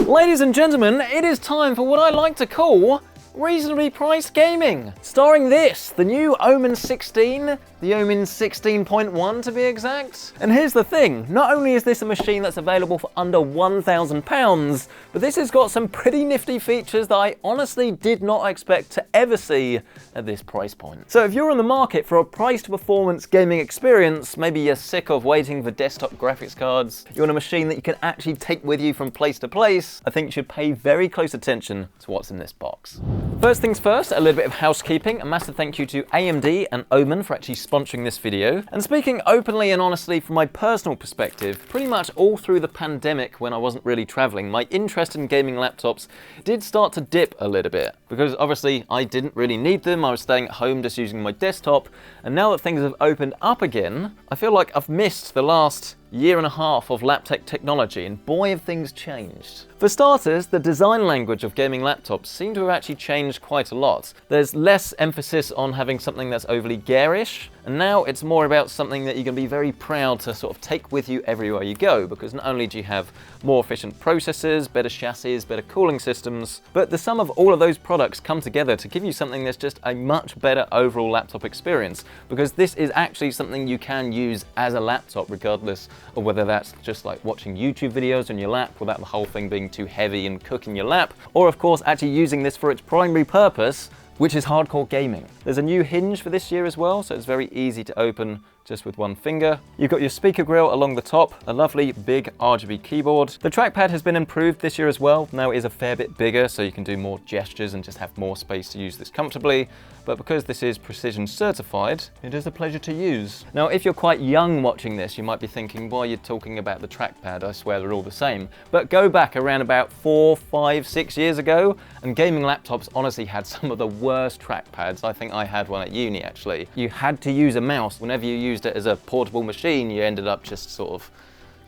Ladies and gentlemen, it is time for what I like to call reasonably priced gaming. Starring this, the new OMEN 16, the OMEN 16.1 to be exact. And here's the thing, not only is this a machine that's available for under £1,000, but this has got some pretty nifty features that I honestly did not expect to ever see at this price point. So if you're on the market for a price to performance gaming experience, maybe you're sick of waiting for desktop graphics cards, you want a machine that you can actually take with you from place to place, I think you should pay very close attention to what's in this box. First things first, a little bit of housekeeping. A massive thank you to AMD and OMEN for actually sponsoring this video. And speaking openly and honestly from my personal perspective, pretty much all through the pandemic when I wasn't really traveling, my interest in gaming laptops did start to dip a little bit. Because obviously I didn't really need them, I was staying at home just using my desktop. And now that things have opened up again, I feel like I've missed the last year and a half of laptop technology, and boy have things changed. For starters, the design language of gaming laptops seem to have actually changed quite a lot. There's less emphasis on having something that's overly garish, and now it's more about something that you're going to be very proud to sort of take with you everywhere you go, because not only do you have more efficient processors, better chassis, better cooling systems, but the sum of all of those products come together to give you something that's just a much better overall laptop experience, because this is actually something you can use as a laptop regardless of whether that's just like watching YouTube videos on your lap without the whole thing being too heavy and cooking your lap, or of course actually using this for its primary purpose, which is hardcore gaming. There's a new hinge for this year as well, so it's very easy to open just with one finger. You've got your speaker grille along the top, a lovely big RGB keyboard. The trackpad has been improved this year as well. Now it is a fair bit bigger, so you can do more gestures and just have more space to use this comfortably. But because this is precision certified, it is a pleasure to use. Now, if you're quite young watching this, you might be thinking, why are you talking about the trackpad? I swear they're all the same. But go back around about 4, 5, 6 years ago, and gaming laptops honestly had some of the worst trackpads. I think I had one at uni, actually. You had to use a mouse. Whenever you used it as a portable machine, you ended up just sort of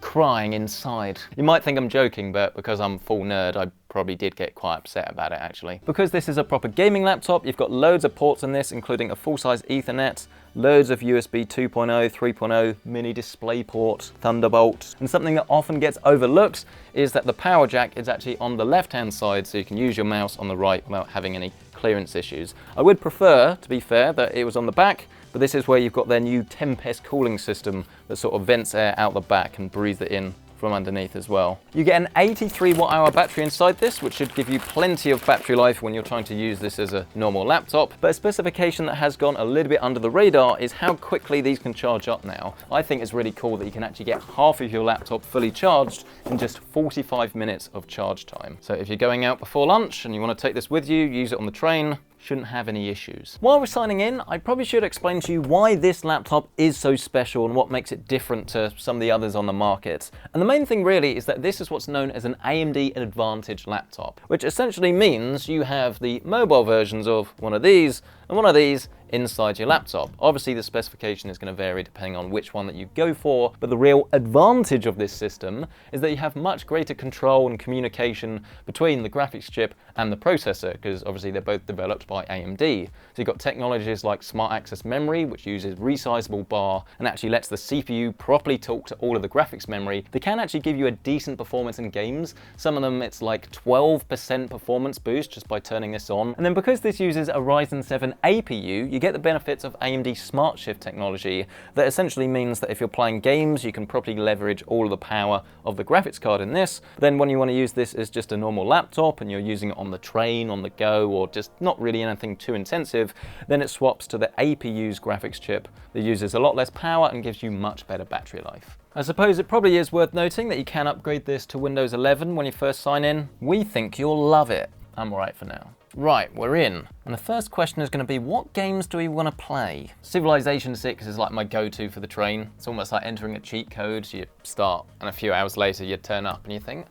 crying inside. You might think I'm joking, but because I'm full nerd, I probably did get quite upset about it actually. Because this is a proper gaming laptop, you've got loads of ports in this, including a full-size Ethernet, loads of USB 2.0, 3.0, mini display port, Thunderbolt. And something that often gets overlooked is that the power jack is actually on the left-hand side, so you can use your mouse on the right without having any clearance issues. I would prefer, to be fair, that it was on the back, but this is where you've got their new Tempest cooling system that sort of vents air out the back and breathes it in from underneath as well. You get an 83 watt-hour battery inside this, which should give you plenty of battery life when you're trying to use this as a normal laptop. But a specification that has gone a little bit under the radar is how quickly these can charge up now. I think it's really cool that you can actually get half of your laptop fully charged in just 45 minutes of charge time. So if you're going out before lunch and you want to take this with you, use it on the train, shouldn't have any issues. While we're signing in, I probably should explain to you why this laptop is so special and what makes it different to some of the others on the market. And the main thing really is that this is what's known as an AMD Advantage laptop, which essentially means you have the mobile versions of one of these and one of these inside your laptop. Obviously the specification is going to vary depending on which one that you go for, but the real advantage of this system is that you have much greater control and communication between the graphics chip and the processor, because obviously they're both developed by AMD. So you've got technologies like Smart Access Memory, which uses resizable bar and actually lets the CPU properly talk to all of the graphics memory. They can actually give you a decent performance in games. Some of them it's like 12% performance boost just by turning this on. And then because this uses a Ryzen 7 APU, you get the benefits of AMD Smart Shift technology that essentially means that if you're playing games, you can properly leverage all of the power of the graphics card in this. Then when you want to use this as just a normal laptop and you're using it on the train, on the go, or just not really anything too intensive, then it swaps to the APU's graphics chip that uses a lot less power and gives you much better battery life. I suppose it probably is worth noting that you can upgrade this to Windows 11 when you first sign in. We think you'll love it. I'm alright for now. Right, we're in. And the first question is going to be, what games do we want to play? Civilization 6 is like my go-to for the train. It's almost like entering a cheat code. You start, and a few hours later you turn up and you think,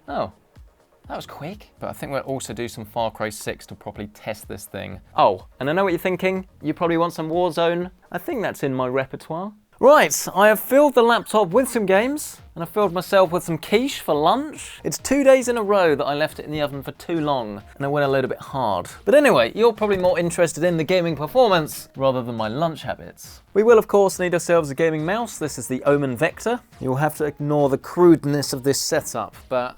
oh, that was quick. But I think we'll also do some Far Cry 6 to properly test this thing. Oh, and I know what you're thinking. You probably want some Warzone. I think that's in my repertoire. Right, I have filled the laptop with some games, and I filled myself with some quiche for lunch. It's 2 days in a row that I left it in the oven for too long, and I went a little bit hard. But anyway, you're probably more interested in the gaming performance rather than my lunch habits. We will of course need ourselves a gaming mouse. This is the OMEN Vector. You'll have to ignore the crudeness of this setup, but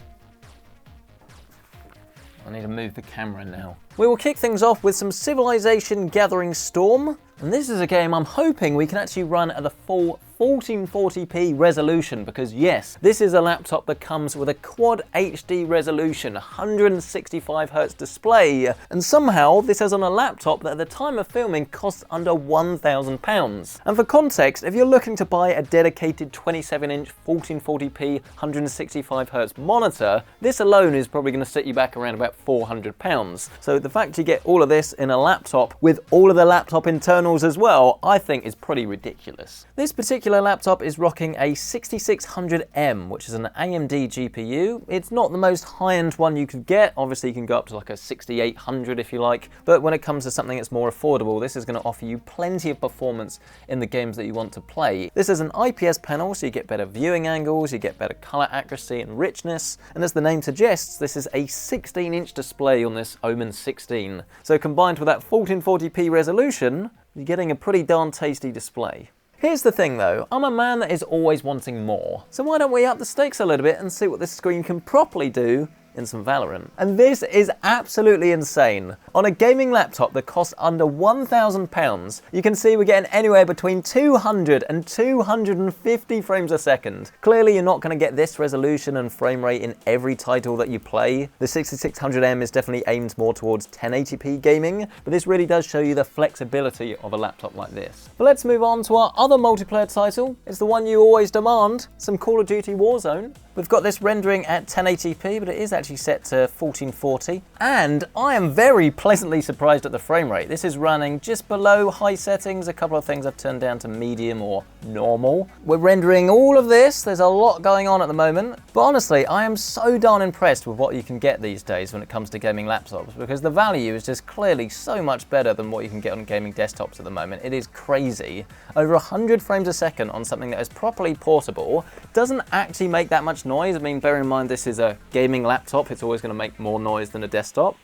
I need to move the camera now. We will kick things off with some Civilization Gathering Storm. And this is a game I'm hoping we can actually run at the full 1440p resolution, because yes, this is a laptop that comes with a quad HD resolution, 165Hz display, and somehow this is on a laptop that at the time of filming costs under £1,000. And for context, if you're looking to buy a dedicated 27-inch 1440p 165Hz monitor, this alone is probably going to set you back around about £400. So the fact you get all of this in a laptop with all of the laptop internals as well, I think is pretty ridiculous. This particular laptop is rocking a 6600M, which is an AMD GPU. It's not the most high-end one you could get. Obviously you can go up to like a 6800 if you like, but when it comes to something that's more affordable, this is going to offer you plenty of performance in the games that you want to play. This is an IPS panel, so you get better viewing angles, you get better color accuracy and richness, and as the name suggests, this is a 16-inch display on this OMEN 16. So combined with that 1440p resolution, you're getting a pretty darn tasty display. Here's the thing though, I'm a man that is always wanting more. So why don't we up the stakes a little bit and see what this screen can properly do in some Valorant. And this is absolutely insane. On a gaming laptop that costs under £1,000, you can see we're getting anywhere between 200 and 250 frames a second. Clearly you're not going to get this resolution and frame rate in every title that you play. The 6600M is definitely aimed more towards 1080p gaming, but this really does show you the flexibility of a laptop like this. But let's move on to our other multiplayer title. It's the one you always demand, some Call of Duty Warzone. We've got this rendering at 1080p, but it is actually set to 1440. And I am very pleasantly surprised at the frame rate. This is running just below high settings. A couple of things I've turned down to medium or normal. We're rendering all of this. There's a lot going on at the moment. But honestly, I am so darn impressed with what you can get these days when it comes to gaming laptops, because the value is just clearly so much better than what you can get on gaming desktops at the moment. It is crazy. Over 100 frames a second on something that is properly portable doesn't actually make that much noise. I mean, bear in mind this is a gaming laptop. It's always going to make more noise than a desktop.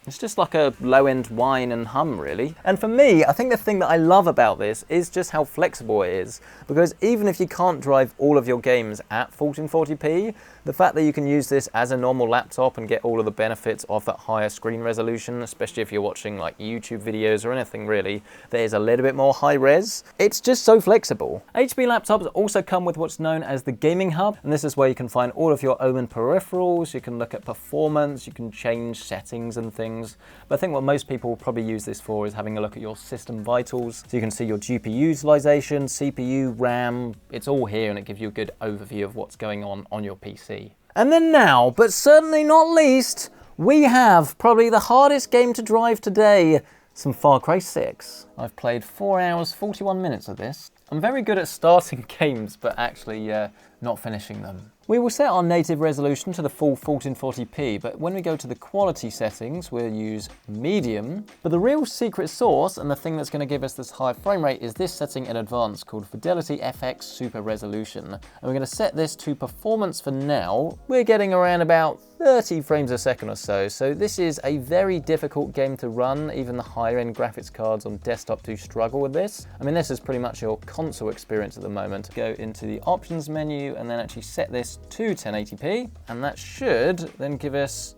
It's just like a low-end whine and hum, really. And for me, I think the thing that I love about this is just how flexible it is. Because even if you can't drive all of your games at 1440p, the fact that you can use this as a normal laptop and get all of the benefits of that higher screen resolution, especially if you're watching like YouTube videos or anything really that is a little bit more high res, it's just so flexible. HP laptops also come with what's known as the Gaming Hub, and this is where you can find all of your OMEN peripherals, you can look at performance, you can change settings and things. But I think what most people will probably use this for is having a look at your system vitals, so you can see your GPU utilization, CPU, RAM, it's all here and it gives you a good overview of what's going on your PC. And then now, but certainly not least, we have probably the hardest game to drive today, some Far Cry 6. I've played 4 hours, 41 minutes of this. I'm very good at starting games, but actually not finishing them. We will set our native resolution to the full 1440p, but when we go to the quality settings, we'll use medium. But the real secret sauce, and the thing that's going to give us this high frame rate, is this setting in advanced called Fidelity FX Super Resolution. And we're going to set this to performance for now. We're getting around about 30 frames a second or so, so this is a very difficult game to run. Even the higher end graphics cards on desktop do struggle with this. I mean, this is pretty much your console experience at the moment. Go into the options menu and then actually set this to 1080p, and that should then give us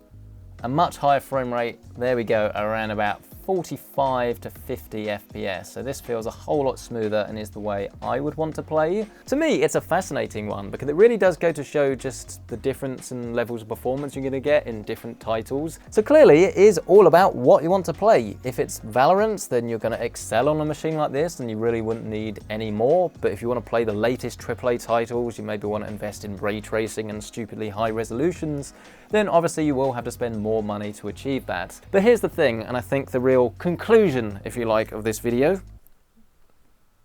a much higher frame rate. There we go, around about 45 to 50 FPS. So this feels a whole lot smoother and is the way I would want to play. To me, it's a fascinating one because it really does go to show just the difference in levels of performance you're going to get in different titles. So clearly it is all about what you want to play. If it's Valorant, then you're going to excel on a machine like this and you really wouldn't need any more. But if you want to play the latest AAA titles, you maybe want to invest in ray tracing and stupidly high resolutions, then obviously you will have to spend more money to achieve that. But here's the thing, and I think the real conclusion, if you like, of this video.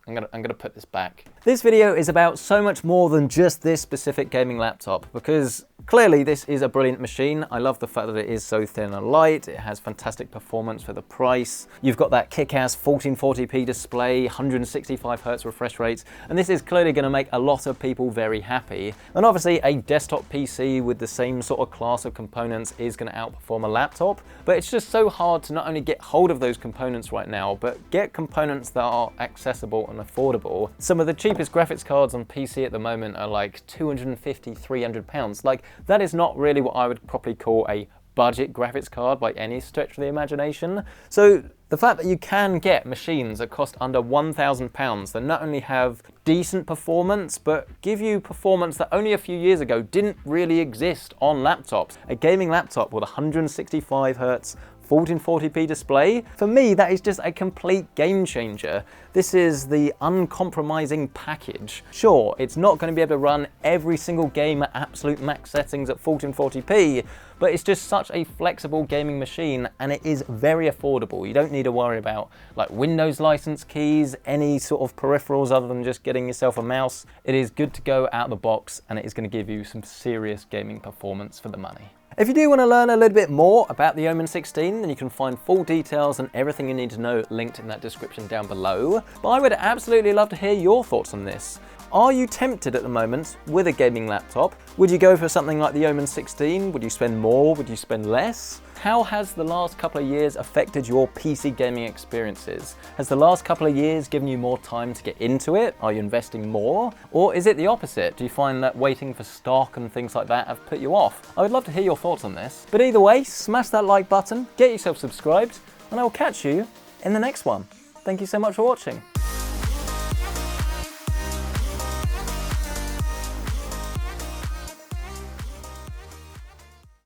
I'm gonna put this back. This video is about so much more than just this specific gaming laptop, because clearly this is a brilliant machine. I love the fact that it is so thin and light. It has fantastic performance for the price. You've got that kick-ass 1440p display, 165Hz refresh rates, and this is clearly going to make a lot of people very happy. And obviously a desktop PC with the same sort of class of components is going to outperform a laptop, but it's just so hard to not only get hold of those components right now, but get components that are accessible and affordable. Some of the cheapest graphics cards on PC at the moment are like £250, £300. Like, that is not really what I would properly call a budget graphics card by any stretch of the imagination. So the fact that you can get machines that cost under £1,000 that not only have decent performance, but give you performance that only a few years ago didn't really exist on laptops. A gaming laptop with 165Hz 1440p display, for me that is just a complete game changer. This is the uncompromising package. Sure, it's not going to be able to run every single game at absolute max settings at 1440p, but it's just such a flexible gaming machine, and it is very affordable. You don't need to worry about like Windows license keys, any sort of peripherals other than just getting yourself a mouse. It is good to go out of the box, and it is going to give you some serious gaming performance for the money. If you do want to learn a little bit more about the OMEN 16, then you can find full details and everything you need to know linked in that description down below. But I would absolutely love to hear your thoughts on this. Are you tempted at the moment with a gaming laptop? Would you go for something like the OMEN 16? Would you spend more? Would you spend less? How has the last couple of years affected your PC gaming experiences? Has the last couple of years given you more time to get into it? Are you investing more? Or is it the opposite? Do you find that waiting for stock and things like that have put you off? I would love to hear your thoughts on this. But either way, smash that like button, get yourself subscribed, and I will catch you in the next one. Thank you so much for watching.